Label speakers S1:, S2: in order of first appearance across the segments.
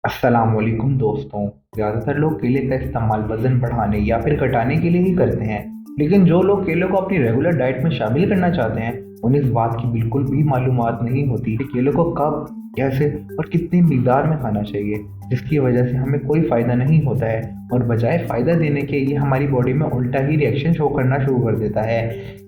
S1: अस्सलामुअलैकुम दोस्तों। ज़्यादातर लोग केले का इस्तेमाल वज़न बढ़ाने या फिर घटाने के लिए ही करते हैं, लेकिन जो लोग केले को अपनी रेगुलर डाइट में शामिल करना चाहते हैं, उन्हें इस बात की बिल्कुल भी मालूमात नहीं होती कि केले को कब, कैसे और कितनी मिकदार में खाना चाहिए, जिसकी वजह से हमें कोई फ़ायदा नहीं होता है और बजाय फ़ायदा देने के ये हमारी बॉडी में उल्टा ही रिएक्शन शो करना शुरू कर देता है।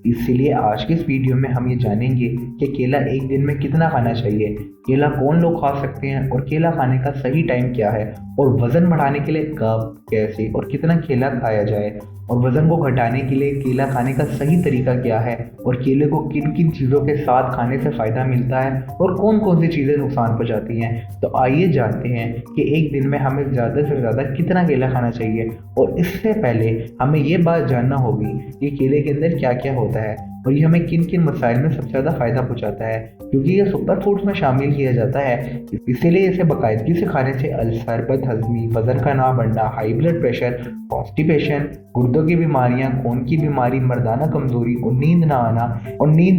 S1: इसीलिए आज के इस वीडियो में हम ये जानेंगे कि केला एक दिन में कितना खाना चाहिए, केला कौन लोग खा सकते हैं और केला खाने का सही टाइम क्या है, और वज़न बढ़ाने के लिए कब, कैसे और कितना केला खाया जाए, और वज़न को घटाने के लिए केला खाने का सही तरीका क्या है, और केले को किन किन चीज़ों के साथ खाने से फ़ायदा मिलता है और कौन कौन सी चीज़ें नुकसान पहुँचाती हैं। तो आइए जानते हैं कि एक दिन में हमें ज़्यादा से ज़्यादा कितना केला खाना चाहिए। और इससे पहले हमें ये बात जानना होगी कि केले के अंदर क्या क्या होता है और ये हमें किन किन मसाइल में सबसे ज़्यादा फ़ायदा पहुँचाता है, क्योंकि ये सुपर फूड्स में शामिल किया जाता है। इसीलिए इसे बाकायदगी से खाने से अल्सर, बदहज़मी, वज़न का ना बढ़ना, हाई ब्लड प्रेशर, कॉन्स्टिपेशन, गुर्दों की बीमारियां, खून की बीमारी, मर्दाना कमज़ोरी और नींद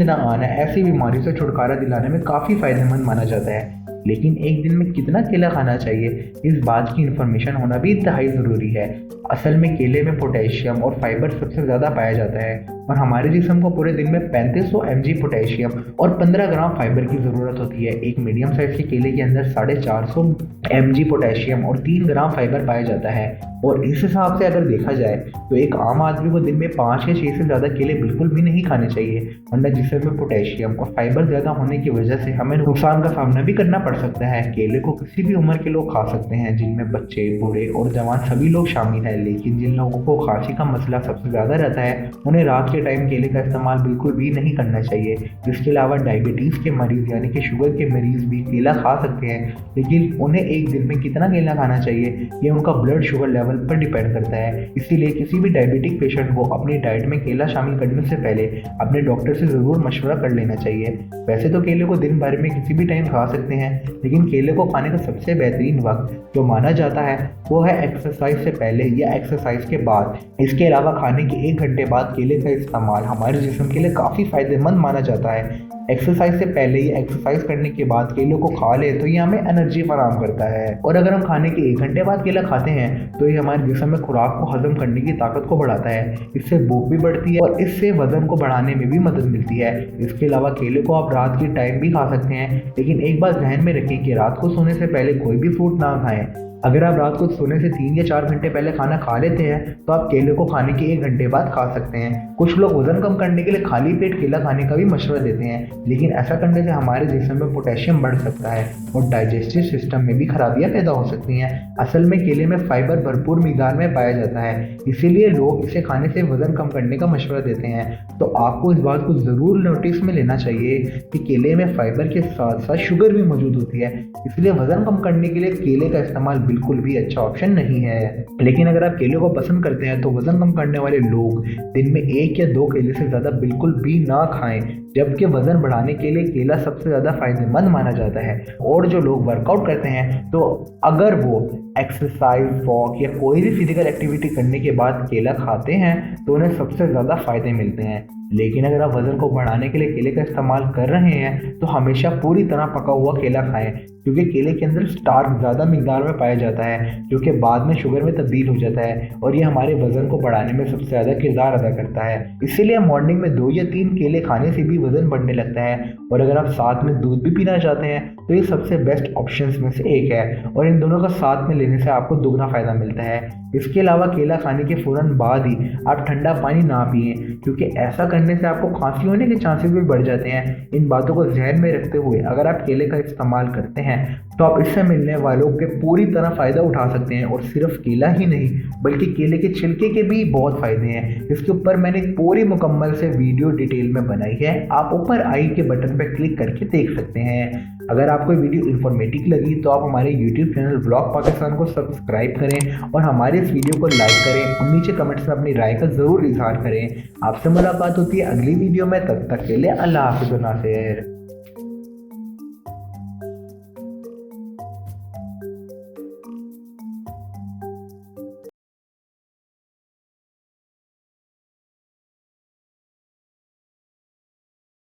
S1: ना आना ऐसी बीमारियों से छुटकारा दिलाने में काफ़ी फ़ायदेमंद माना जाता है। लेकिन एक दिन में कितना केला खाना चाहिए, इस बात की इन्फॉर्मेशन होना भी इंतहाई ज़रूरी है। असल में केले में पोटेशियम और फाइबर सबसे ज़्यादा पाया जाता है और हमारे जिस्म को पूरे दिन में 3500 mg पोटेशियम और 15 ग्राम फाइबर की ज़रूरत होती है। एक मीडियम साइज़ के केले के अंदर 450 mg पोटेशियम और 3 ग्राम फाइबर पाया जाता है। और इस हिसाब से अगर देखा जाए तो एक आम आदमी को दिन में 5 या 6 से ज़्यादा केले बिल्कुल भी नहीं खाने चाहिए, वरना जिसम में पोटेशियम और फाइबर ज़्यादा होने की वजह से हमें नुकसान का सामना भी करना पड़ सकता है। केले को किसी भी उम्र के लोग खा सकते हैं, जिनमें बच्चे, बूढ़े और जवान सभी लोग शामिल हैं। लेकिन जिन लोगों को खांसी का मसला सबसे ज़्यादा रहता है, उन्हें रात के टाइम केले का इस्तेमाल बिल्कुल भी नहीं करना चाहिए। इसके अलावा डायबिटीज़ के मरीज़ यानी कि शुगर के मरीज़ भी केला खा सकते हैं, लेकिन उन्हें एक दिन में कितना केला खाना चाहिए ये उनका ब्लड शुगर लेवल पर डिपेंड करता है। इसीलिए किसी भी डायबिटिक पेशेंट को अपनी डाइट में केला शामिल करने से पहले अपने डॉक्टर से ज़रूर मशवरा कर लेना चाहिए। वैसे तो केले को दिन भर में किसी भी टाइम खा सकते हैं, लेकिन केले को खाने का सबसे बेहतरीन वक्त जो माना जाता है वो है एक्सरसाइज से पहले या एक्सरसाइज के बाद। इसके अलावा खाने के 1 घंटे बाद केले का इस्तेमाल हमारे जिस्म के लिए काफ़ी फ़ायदेमंद माना जाता है। एक्सरसाइज से पहले या एक्सरसाइज करने के बाद केले को खा ले तो ये हमें एनर्जी फराहम करता है, और अगर हम खाने के 1 घंटे बाद केला खाते हैं तो ये हमारे जिस्म में खुराक को हजम करने की ताकत को बढ़ाता है। इससे भूख भी बढ़ती है और इससे वजन को बढ़ाने में भी मदद मिलती है। इसके अलावा केले को आप रात के टाइम भी खा सकते हैं, लेकिन एक बात ध्यान में रखें कि रात को सोने से पहले कोई भी फ्रूट ना खाएं। अगर आप रात को सोने से 3 या 4 घंटे पहले खाना खा लेते हैं तो आप केले को खाने के 1 घंटे बाद खा सकते हैं। कुछ लोग वजन कम करने के लिए खाली पेट केला खाने का भी मशवरा देते हैं, लेकिन ऐसा करने से हमारे जिस्म में पोटेशियम बढ़ सकता है और डाइजेस्टिव सिस्टम में भी खराबियां पैदा हो सकती हैं। असल में केले में फाइबर भरपूर मिकदार में पाया जाता है, इसीलिए लोग इसे खाने से वजन कम करने का मशवरा देते हैं। तो आपको इस बात को ज़रूर नोटिस में लेना चाहिए कि केले में फाइबर के साथ साथ शुगर भी मौजूद होती है, इसलिए वजन कम करने के लिए केले का इस्तेमाल बिल्कुल भी अच्छा ऑप्शन नहीं है। लेकिन अगर आप केले को पसंद करते हैं तो वजन कम करने वाले लोग दिन में 1 या 2 केले से ज़्यादा बिल्कुल भी ना खाएं, जबकि वजन बढ़ाने के लिए केला सबसे ज़्यादा फायदेमंद माना जाता है। और जो लोग वर्कआउट करते हैं तो अगर वो एक्सरसाइज, वॉक या कोई भी फिजिकल एक्टिविटी करने के बाद केला खाते हैं तो उन्हें सबसे ज़्यादा फ़ायदे मिलते हैं। लेकिन अगर आप वज़न को बढ़ाने के लिए केले का इस्तेमाल कर रहे हैं तो हमेशा पूरी तरह पका हुआ केला खाएं, क्योंकि केले के अंदर स्टार्च ज़्यादा मिकदार में पाया जाता है, जो कि बाद में शुगर में तब्दील हो जाता है और ये हमारे वज़न को बढ़ाने में सबसे ज़्यादा किरदार अदा करता है। इसीलिए मॉर्निंग में 2 या 3 केले खाने से भी वज़न बढ़ने लगता है। और अगर आप साथ में दूध भी पीना चाहते हैं तो ये सबसे बेस्ट ऑप्शंस में से एक है, और इन दोनों का साथ में लेने से आपको दुगना फ़ायदा मिलता है। इसके अलावा केला खाने के फ़ौरन बाद ही आप ठंडा पानी ना पिएं, क्योंकि ऐसा करने से आपको खांसी होने के चांसेस भी बढ़ जाते हैं। इन बातों को ध्यान में रखते हुए अगर आप केले का इस्तेमाल करते हैं तो आप इससे मिलने वालों के पूरी तरह फ़ायदा उठा सकते हैं। और सिर्फ केला ही नहीं बल्कि केले के छिलके के भी बहुत फ़ायदे हैं। इसके ऊपर मैंने एक पूरी मुकम्मल से वीडियो डिटेल में बनाई है, आप ऊपर आई के बटन पर क्लिक करके देख सकते हैं। अगर आपको वीडियो इन्फॉर्मेटिव लगी तो आप हमारे यूट्यूब चैनल व्लॉग पाकिस्तान को सब्सक्राइब करें और हमारे इस वीडियो को लाइक करें और नीचे कमेंट्स में अपनी राय का ज़रूर इजहार करें। आपसे मुलाकात होती है अगली वीडियो में, तब तक के लिए अल्लाह हाफ़िज़।